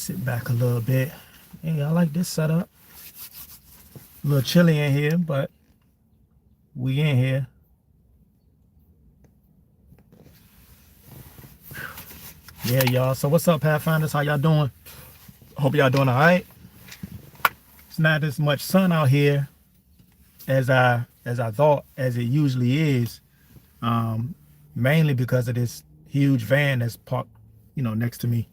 sit back a little bit. Hey, I like this setup. A little chilly in here, but we in here. Yeah, y'all. So what's up, Pathfinders? How y'all doing? Hope y'all doing all right. It's not as much sun out here as I thought, as it usually is. Um, Mainly because of this huge van that's parked, next to me.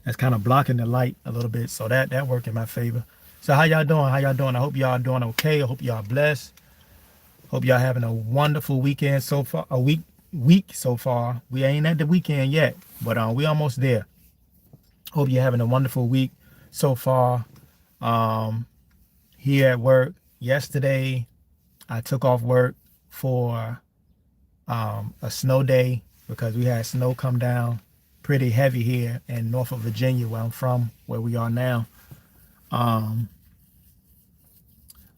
That's kind of blocking the light a little bit, so that worked in my favor. So how y'all doing? How y'all doing? I hope y'all doing okay. I hope y'all blessed. Hope y'all having a wonderful weekend so far. A week so far. We ain't at the weekend yet, but we almost there. Hope you're having a wonderful week so far. Here at work yesterday, I took off work for a snow day because we had snow come down pretty heavy here in Norfolk, Virginia, where I'm from, where we are now. A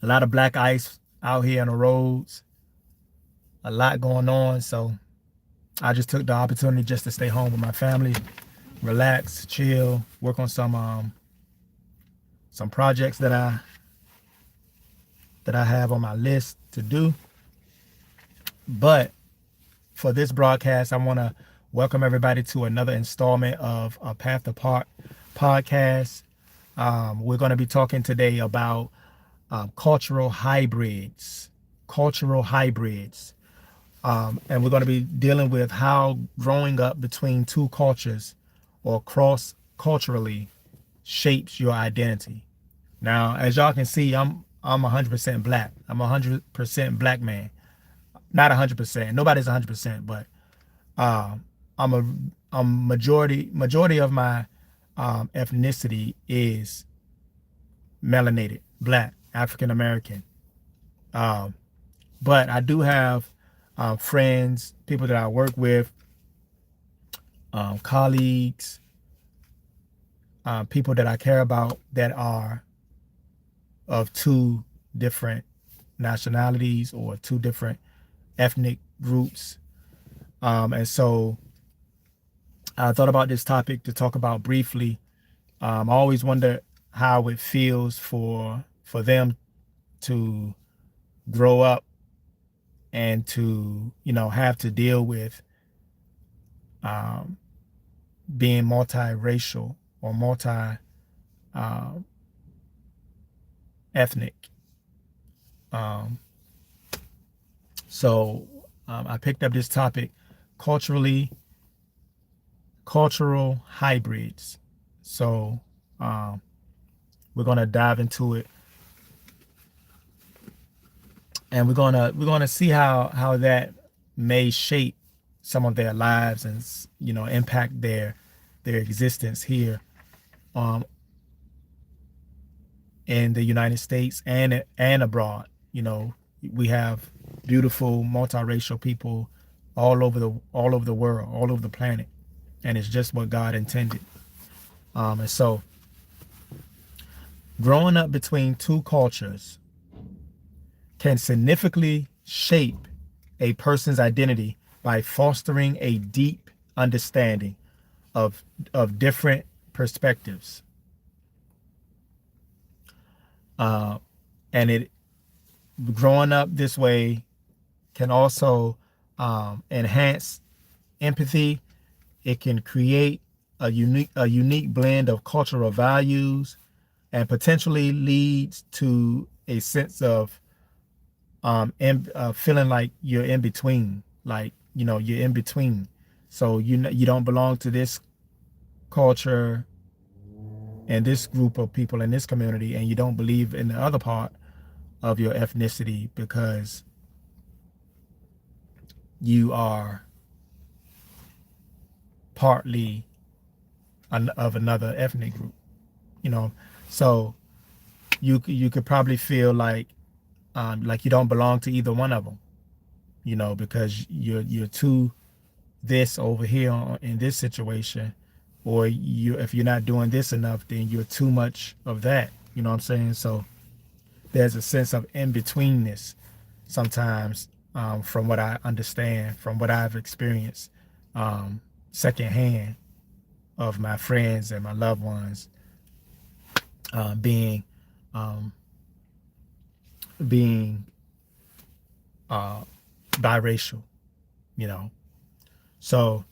lot of black ice out here on the roads, a lot going on. So I just took the opportunity just to stay home with my family, relax, chill, work on some projects that I have on my list to do. But for this broadcast, I want to welcome everybody to another installment of a Path Apart podcast. We're going to be talking today about cultural hybrids. And we're going to be dealing with how growing up between two cultures or cross culturally shapes your identity. Now, as y'all can see, I'm 100% black. I'm 100% black man. Not 100%. Nobody's 100%, but majority of my ethnicity is melanated, black, African American. But I do have friends, people that I work with, colleagues, people that I care about that are of two different nationalities or two different ethnic groups. And so I thought about this topic to talk about briefly. I always wonder how it feels for them to grow up and to, have to deal with being multiracial or multi-ethnic. So I picked up this topic, cultural hybrids. So we're gonna dive into it, and we're gonna see how that may shape some of their lives and impact their existence here in the United States and abroad. We have beautiful multiracial people all over the world, all over the planet, and it's just what God intended. And so, growing up between two cultures can significantly shape a person's identity by fostering a deep understanding of different perspectives. And growing up this way can also enhance empathy. It can create a unique blend of cultural values and potentially leads to a sense of feeling like you're in between, you're in between. So you don't belong to this culture and this group of people in this community, and you don't believe in the other part of your ethnicity because you are partly of another ethnic group, so you could probably feel like you don't belong to either one of them, because you're too this over here in this situation, or if you're not doing this enough, then you're too much of that. You know what I'm saying? So there's a sense of in-betweenness sometimes, from what I understand, from what I've experienced secondhand. of my friends and my loved ones being um, being biracial, you know. So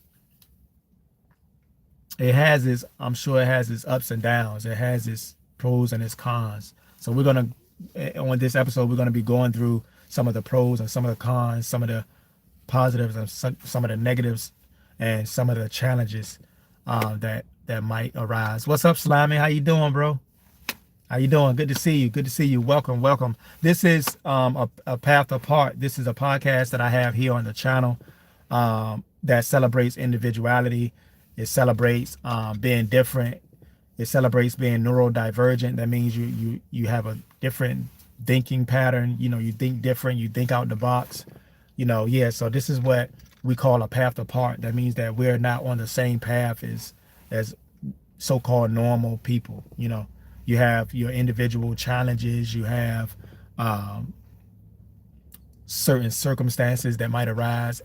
it has its, I'm sure it has its ups and downs. It has its pros and its cons. So we're gonna, on this episode, we're gonna be going through some of the pros and some of the cons, some of the positives and some of the negatives, and some of the challenges that might arise. What's up, Slimy? How you doing, bro? How you doing? Good to see you. Good to see you. Welcome, welcome. This is a Path Apart. This is a podcast that I have here on the channel that celebrates individuality. It celebrates being different. It celebrates being neurodivergent. That means you have a different thinking pattern. You know, you think different. You think out the box. You know, yeah. So this is what we call a path apart. That means that we're not on the same path as so-called normal people. You know, you have your individual challenges. You have certain circumstances that might arise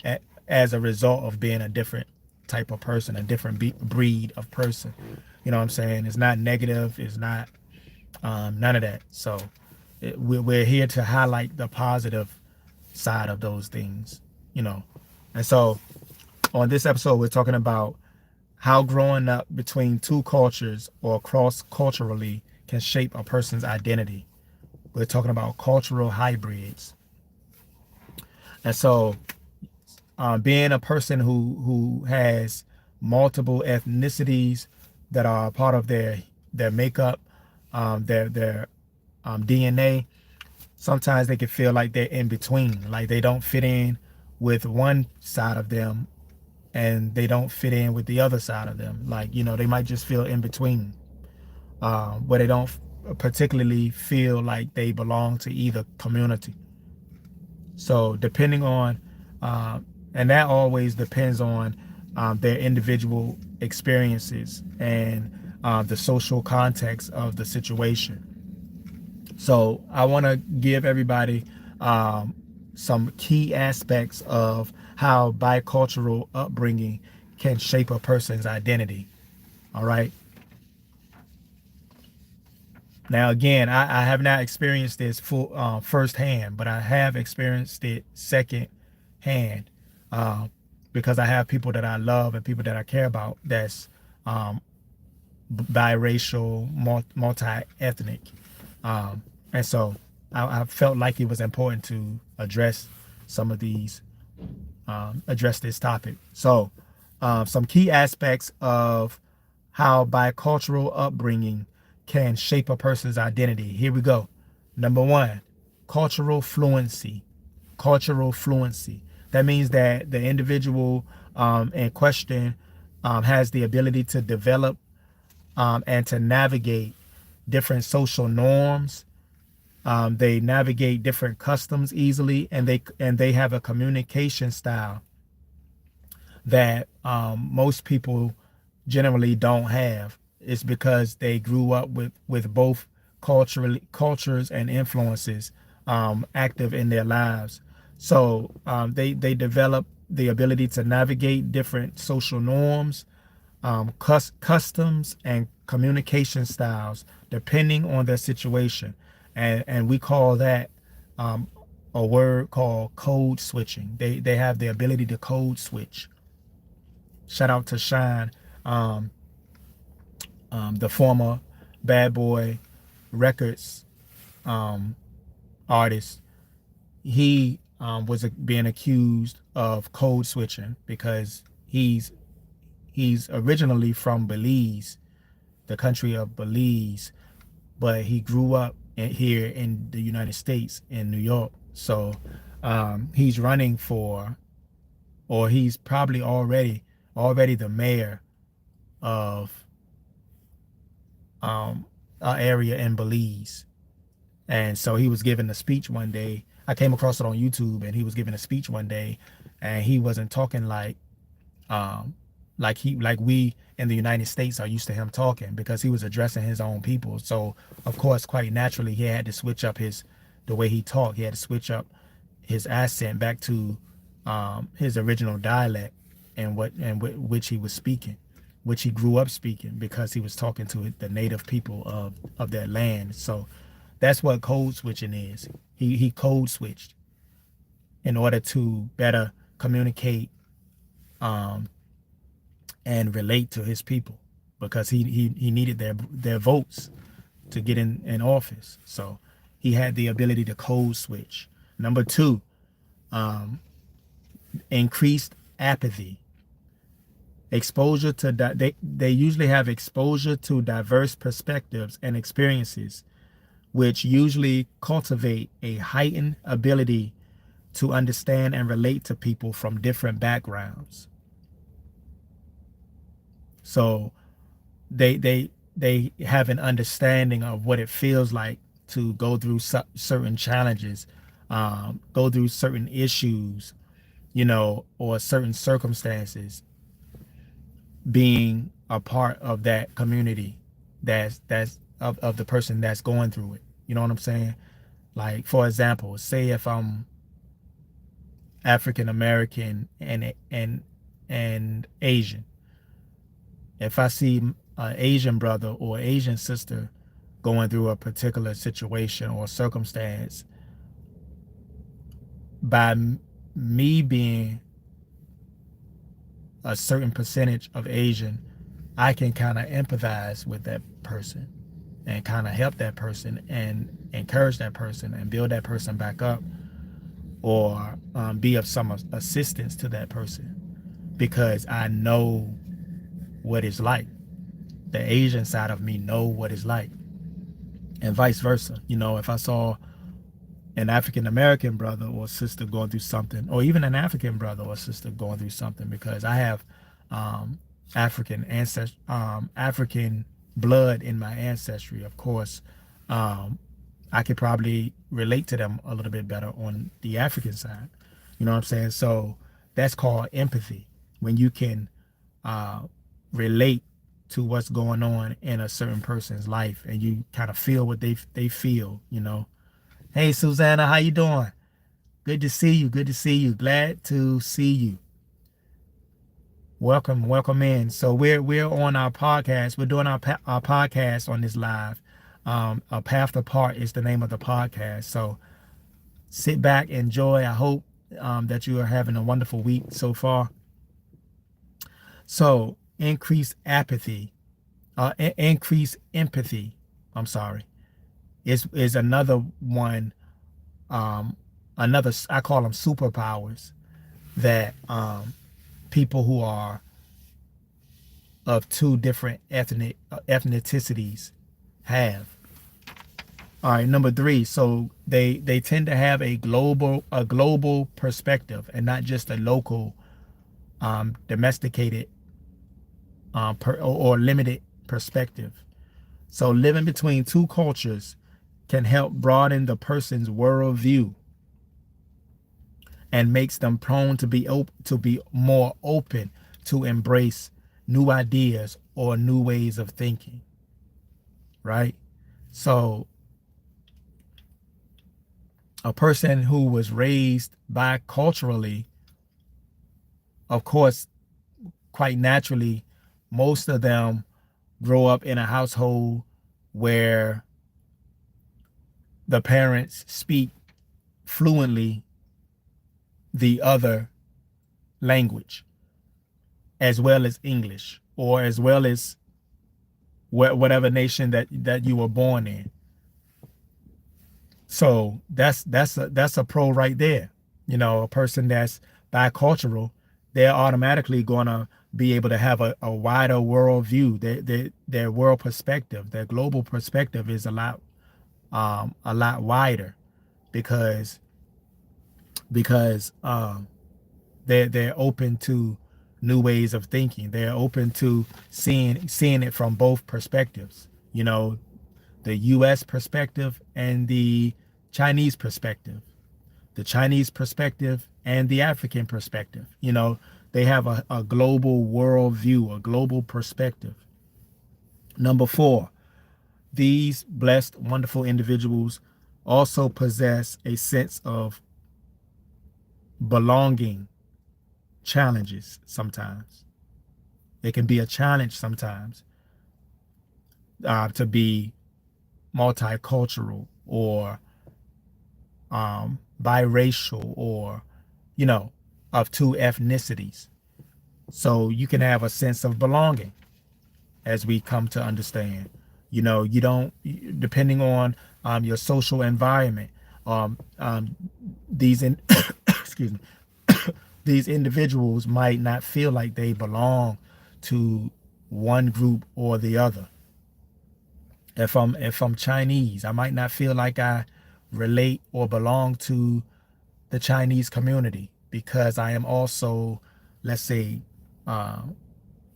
as a result of being a different type of person, a different breed of person. You know what I'm saying? It's not negative. It's not none of that. So we're here to highlight the positive side of those things, you know. And so on this episode, we're talking about how growing up between two cultures or cross-culturally can shape a person's identity. We're talking about cultural hybrids. And so being a person who has multiple ethnicities that are a part of their makeup, their DNA, sometimes they can feel like they're in between, like they don't fit in with one side of them and they don't fit in with the other side of them. Like, you know, they might just feel in between, where they don't particularly feel like they belong to either community. So depending on, and that always depends on their individual experiences and the social context of the situation. So I want to give everybody some key aspects of how bicultural upbringing can shape a person's identity. All right. Now, again, I have not experienced this firsthand, but I have experienced it secondhand because I have people that I love and people that I care about that's biracial, multi-ethnic. And so I felt like it was important to address some of these, address this topic. So some key aspects of how bicultural upbringing can shape a person's identity. Here we go. Number one, cultural fluency. Cultural fluency. That means that the individual in question has the ability to develop and to navigate different social norms. They navigate different customs easily, and they have a communication style that most people generally don't have. It's because they grew up with both cultures and influences active in their lives. So they develop the ability to navigate different social norms, customs, and communication styles depending on their situation. And we call that a word called code switching. They have the ability to code switch. Shout out to Shine, the former Bad Boy Records artist. He was being accused of code switching because he's originally from Belize, the country of Belize, but he grew up here in the United States in New York. So he's running for, or he's probably already the mayor of an area in Belize. And so he was giving a speech one day. I came across it on YouTube, and he was giving a speech one day, and he wasn't talking like we in the United States are used to him talking, because he was addressing his own people. So of course, quite naturally, he had to switch up the way he talked. He had to switch up his accent back to his original dialect and which he was speaking. which he grew up speaking because he was talking to the native people of that land. So that's what code switching is. He code switched in order to better communicate and relate to his people, because he needed their votes to get in office. So he had the ability to code switch. Number two, increased apathy. Exposure to they usually have exposure to diverse perspectives and experiences, which usually cultivate a heightened ability to understand and relate to people from different backgrounds. So they have an understanding of what it feels like to go through certain challenges, go through certain issues, or certain circumstances, being a part of that community that's of the person that's going through it. You know what I'm saying? Like, for example, say if I'm African American and Asian, if I see an Asian brother or Asian sister going through a particular situation or circumstance, by me being a certain percentage of Asian, I can kind of empathize with that person and kind of help that person and encourage that person and build that person back up, or be of some assistance to that person, because I know what it's like. The Asian side of me know what it's like, and vice versa. If I saw an African American brother or sister going through something, or even an African brother or sister going through something, because I have African blood in my ancestry, of course, I could probably relate to them a little bit better on the African side. You know what I'm saying? So that's called empathy, when you can relate to what's going on in a certain person's life, and you kind of feel what they feel. Hey, Susanna, how you doing? Good to see you. Good to see you. Glad to see you. Welcome in. So we're on our podcast. We're doing our podcast on this live. A Path Apart is the name of the podcast. So sit back, enjoy. I hope that you are having a wonderful week so far. So increased apathy, increased empathy. I'm sorry. Is another one. I call them superpowers that people who are of two different ethnicities have. All right, number three. So they tend to have a global perspective, and not just a local, domesticated, or limited perspective. So living between two cultures can help broaden the person's worldview and makes them prone to be more open to embrace new ideas or new ways of thinking, right? So a person who was raised biculturally, of course, quite naturally, most of them grow up in a household where the parents speak fluently the other language, as well as English, or as well as whatever nation that you were born in. So that's a pro right there. A person that's bicultural, they're automatically gonna be able to have a wider world view. Their world perspective, their global perspective is a lot wider, because they're open to new ways of thinking. They're open to seeing it from both perspectives. The U.S. perspective and the Chinese perspective, the Chinese perspective and the African perspective. They have a global world view, a global perspective. Number four, these blessed, wonderful individuals also possess a sense of belonging challenges sometimes. It can be a challenge sometimes to be multicultural or biracial, or of two ethnicities. So you can have a sense of belonging, as we come to understand. You don't, depending on your social environment, um, um, these in, excuse me, these individuals might not feel like they belong to one group or the other. If I'm Chinese, I might not feel like I relate or belong to the Chinese community because I am also, let's say, uh,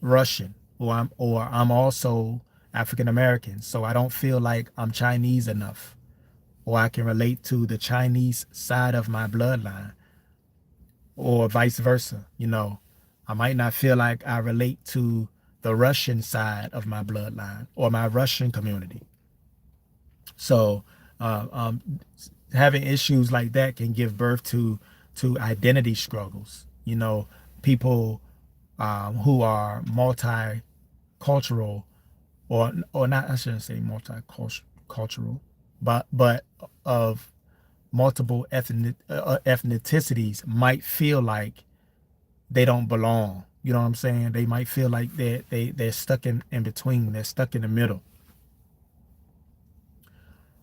Russian, or I'm also African American. So I don't feel like I'm Chinese enough, or I can relate to the Chinese side of my bloodline, or vice versa. I might not feel like I relate to the Russian side of my bloodline or my Russian community. So uh, um, having issues like that can give birth to identity struggles. People who are multicultural, or not, I shouldn't say multicultural, but of multiple ethnicities might feel like they don't belong. You know what I'm saying? They might feel like they're stuck in between. They're stuck in the middle.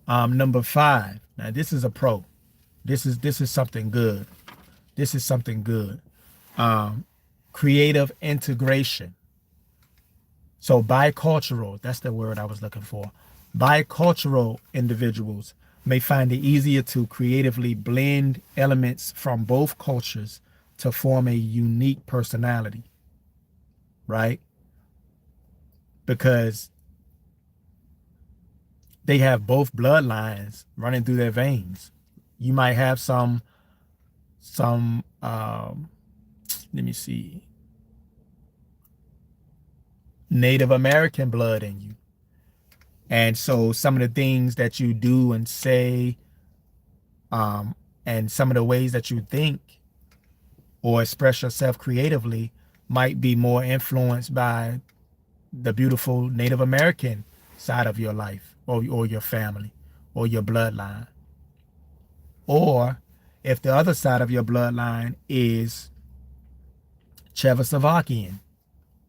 Number 5. Now this is a pro. This is something good. This is something good. Creative integration. So bicultural, that's the word I was looking for. Bicultural individuals may find it easier to creatively blend elements from both cultures to form a unique personality, right? Because they have both bloodlines running through their veins. You might have some let me see, Native American blood in you. And so some of the things that you do and say, and some of the ways that you think or express yourself creatively might be more influenced by the beautiful Native American side of your life, or your family, or your bloodline. Or if the other side of your bloodline is Czechoslovakian,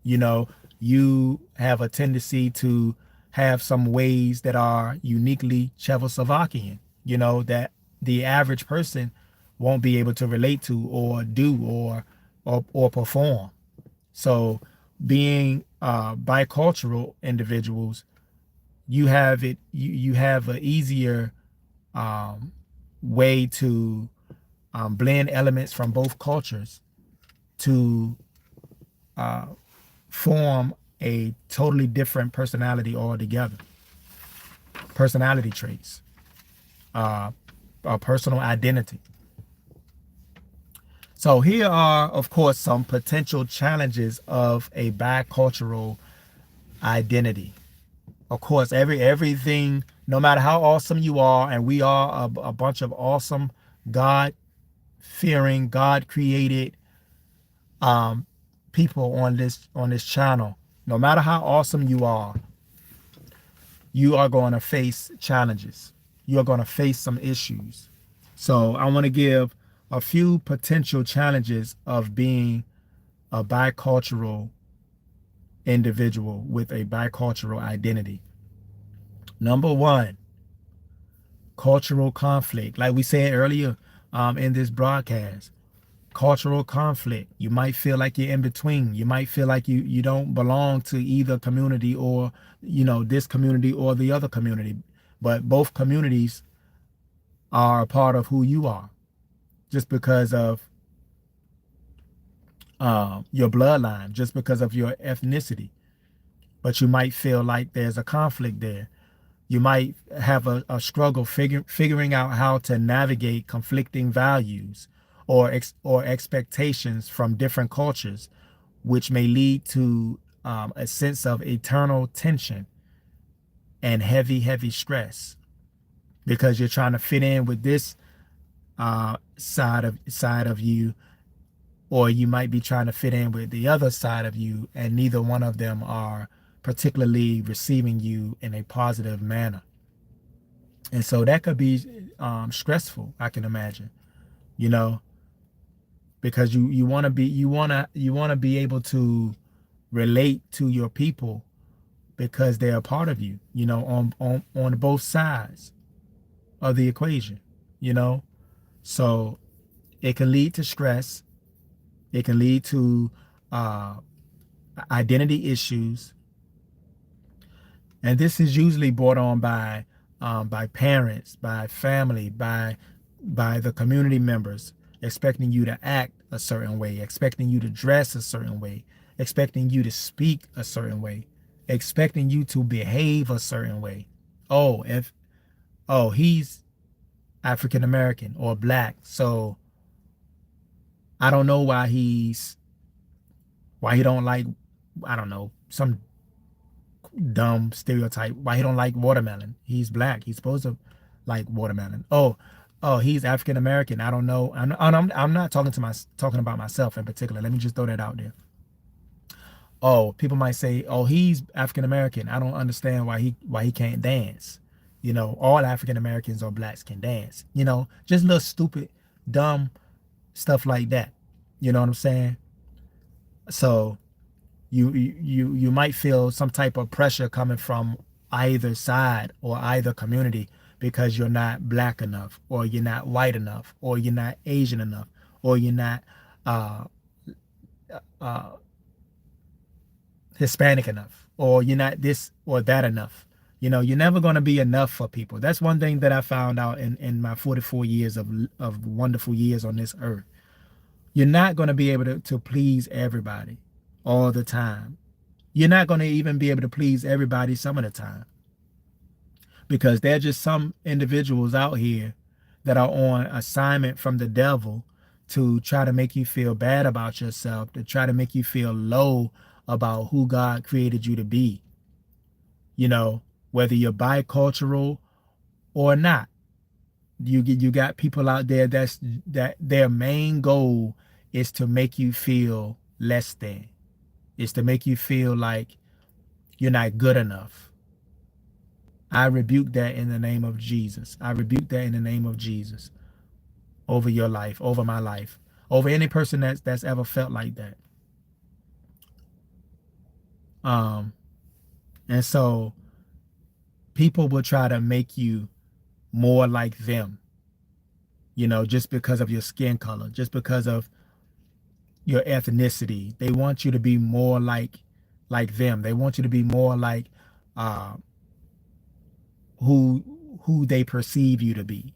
you have a tendency to have some ways that are uniquely Czechoslovakian, that the average person won't be able to relate to, or do, or perform. So being bicultural individuals, you have an easier way to blend elements from both cultures to form a totally different personality altogether. Personality traits, a personal identity. So here are, of course, some potential challenges of a bicultural identity. Of course, everything, no matter how awesome you are, and we are a bunch of awesome, God-fearing, God-created people on this channel. No matter how awesome you are going to face challenges. You are going to face some issues. So I want to give a few potential challenges of being a bicultural individual with a bicultural identity. Number 1, cultural conflict. Like we said earlier in this broadcast, cultural conflict. You might feel like you're in between. You might feel like you don't belong to either community, or this community or the other community, but both communities are a part of who you are, just because of your bloodline, just because of your ethnicity. But you might feel like there's a conflict there. You might have a struggle figuring out how to navigate conflicting values or expectations from different cultures, which may lead to a sense of eternal tension and heavy stress, because you're trying to fit in with this side of you, or you might be trying to fit in with the other side of you, and neither one of them are particularly receiving you in a positive manner. And so that could be stressful, I can imagine, you know, because you want to be you want to be able to relate to your people because they're a part of you, on both sides of the equation, you know. So it can lead to stress. It can lead to uh, identity issues, and this is usually brought on by parents, by family, by the community members, expecting you to act a certain way, expecting you to dress a certain way, expecting you to speak a certain way, expecting you to behave a certain way. Oh, if he's African American or black, so I don't know why he don't like, I don't know, some dumb stereotype, why he don't like watermelon. He's black. He's supposed to like watermelon. Oh, he's African American. I don't know. I'm not talking about myself in particular. Let me just throw that out there. Oh, people might say, oh, he's African American. I don't understand why he can't dance. All African Americans or blacks can dance. Just little stupid, dumb stuff like that. You know what I'm saying? So you might feel some type of pressure coming from either side or either community because you're not black enough, or you're not white enough, or you're not Asian enough, or you're not uh, uh, Hispanic enough, or you're not this or that enough. You're never going to be enough for people. That's one thing that I found out in my 44 years of wonderful years on this earth. You're not going to be able to please everybody all the time. You're not going to even be able to please everybody some of the time, because there are just some individuals out here that are on assignment from the devil to try to make you feel bad about yourself, to try to make you feel low about who God created you to be. Whether you're bicultural or not, you got people out there that their main goal is to make you feel less than, is to make you feel like you're not good enough. I rebuke that in the name of Jesus. I rebuke that in the name of Jesus over your life, over my life, over any person that's ever felt like that. And so people will try to make you more like them, just because of your skin color, just because of your ethnicity. They want you to be more like them. They want you to be more like uh, who they perceive you to be.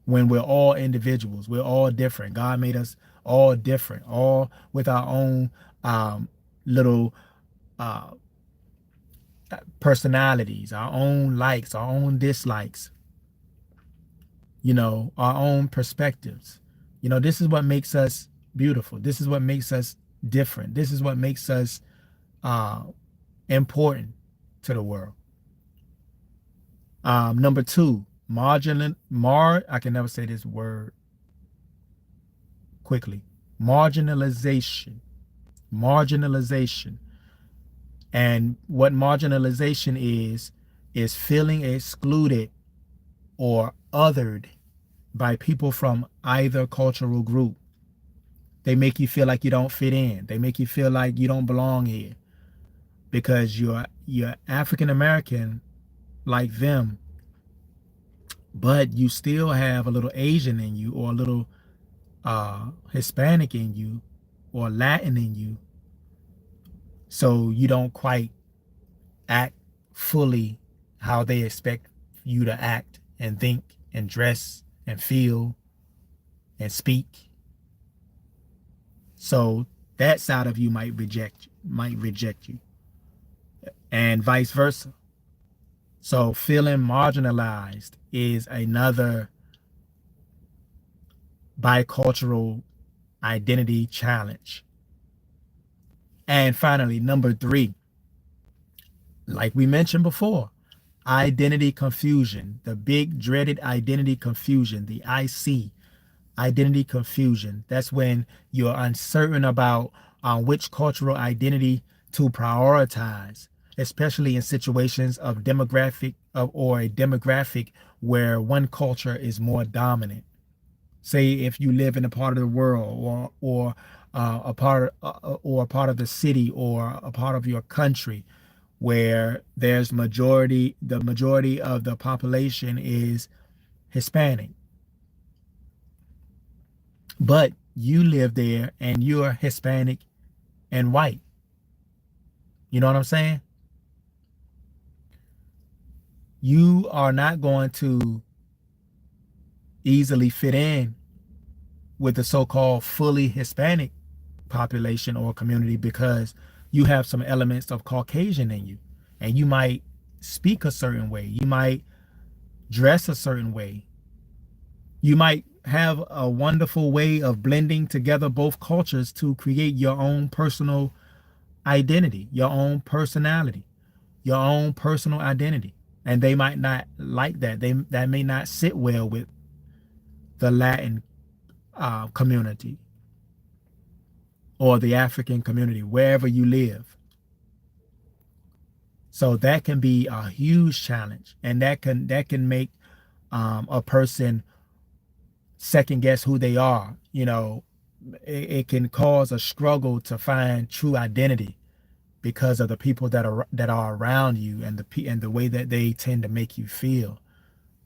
When we're all individuals, we're all different. God made us all different, all with our own little uh, personalities, our own likes, our own dislikes, our own perspectives. This is what makes us beautiful. This is what makes us different. This is what makes us important to the world. Number two, I can never say this word quickly. Marginalization. And what marginalization is feeling excluded or othered by people from either cultural group. They make you feel like you don't fit in. They make you feel like you don't belong here because you're African American like them, but you still have a little Asian in you, or a little Hispanic in you, or Latin in you. So you don't quite act fully how they expect you to act and think and dress and feel and speak. So that side of you might reject you, and vice versa. So feeling marginalized is another bicultural identity challenge. And finally, number three, like we mentioned before, identity confusion, the big dreaded identity confusion, the IC. identity confusion. That's when you're uncertain about which cultural identity to prioritize, especially in situations of or a demographic where one culture is more dominant. Say if you live in a part of the world, or a part of the city, or a part of your country where the majority of the population is Hispanic, but you live there and you're Hispanic and white. You know what I'm saying? You are not going to easily fit in with the so-called fully Hispanic population or community, because you have some elements of Caucasian in you, and you might speak a certain way, you might dress a certain way, you might have a wonderful way of blending together both cultures to create your own personal identity, your own personality, your own personal identity. And they might not like that. That may not sit well with the Latin community or the African community, wherever you live. So that can be a huge challenge, and that can make a person second guess who they are. You know, it can cause a struggle to find true identity because of the people that are around you, and the way that they tend to make you feel.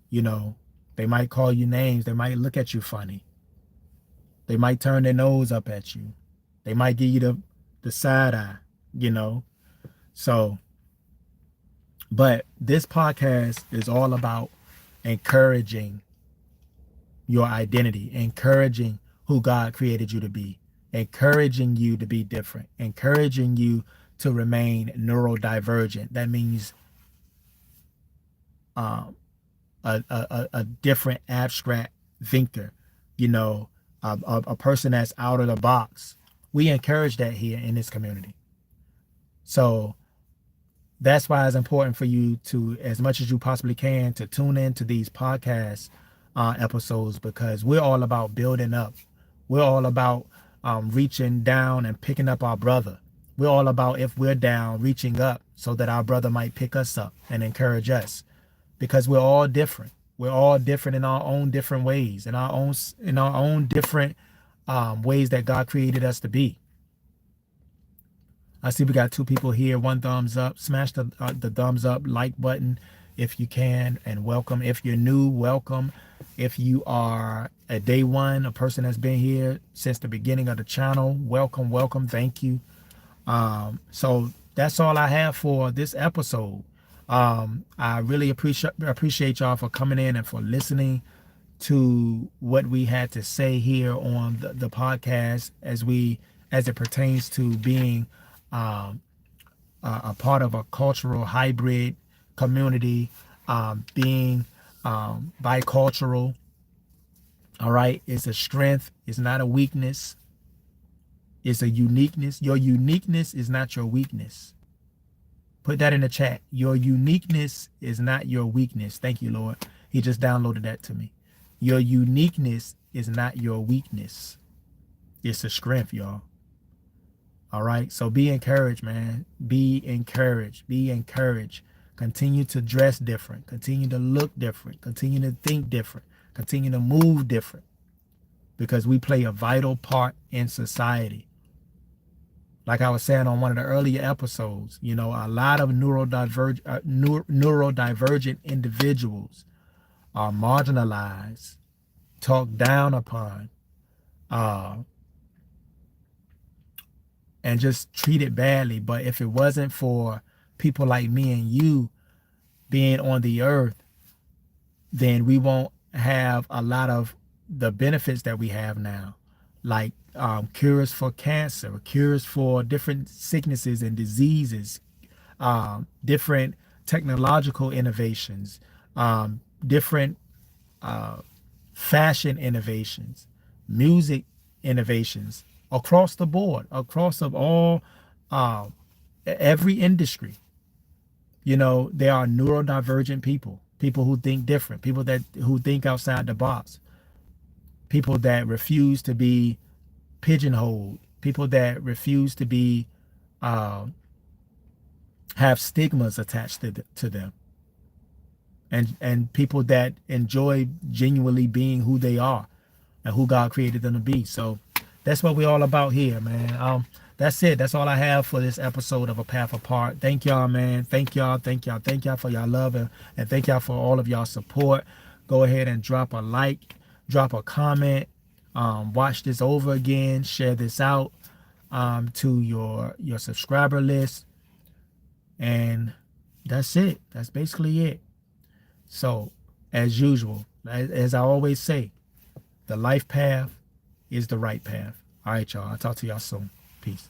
You know, they might call you names, they might look at you funny, they might turn their nose up at you, they might give you the side eye, you know. So, but this podcast is all about encouraging your identity, encouraging who God created you to be, encouraging you to be different, encouraging you to remain neurodivergent. That means a different abstract thinker, you know, a person that's out of the box. We encourage that here in this community. So that's why it's important for you to, as much as you possibly can, to tune into these podcast episodes, because we're all about building up. We're all about reaching down and picking up our brother. We're all about, if we're down, reaching up so that our brother might pick us up and encourage us, because we're all different. We're all different in our own different ways, in our own different ways that God created us to be. I see we got 2 people here. 1 thumbs up. Smash the thumbs up, like button if you can, and welcome. If you're new, welcome. If you are a day one, a person that's been here since the beginning of the channel, welcome. Thank you. So that's all I have for this episode. I really appreciate y'all for coming in and for listening to what we had to say here on the podcast, as it pertains to being a part of a cultural hybrid community, being bicultural. All right, it's a strength, it's not a weakness, it's a uniqueness. Your uniqueness is not your weakness. Put that in the chat. Your uniqueness is not your weakness. Thank you, Lord. He just downloaded that to me. Your uniqueness is not your weakness. It's a strength, y'all. All right. So be encouraged, man. Be encouraged. Be encouraged. Continue to dress different. Continue to look different. Continue to think different. Continue to move different, because we play a vital part in society. Like I was saying on one of the earlier episodes, you know, a lot of neurodivergent individuals are marginalized, talked down upon, and just treated badly. But if it wasn't for people like me and you being on the earth, then we won't have a lot of the benefits that we have now, like cures for cancer, cures for different sicknesses and diseases, different technological innovations, different fashion innovations, music innovations across the board, across of all every industry. You know, there are neurodivergent people who think different, people who think outside the box, people that refuse to be pigeonholed, people that refuse to be have stigmas attached to them, and people that enjoy genuinely being who they are and who God created them to be. So that's what we're all about here, man. That's it. That's all I have for this episode of A Path Apart. Thank y'all, man. Thank y'all for y'all love, and thank y'all for all of y'all support. Go ahead and drop a like, drop a comment, watch this over again, share this out to your subscriber list, and that's it. That's basically it. So, as usual, as I always say, the life path is the right path. All right, y'all. I'll talk to y'all soon. Peace.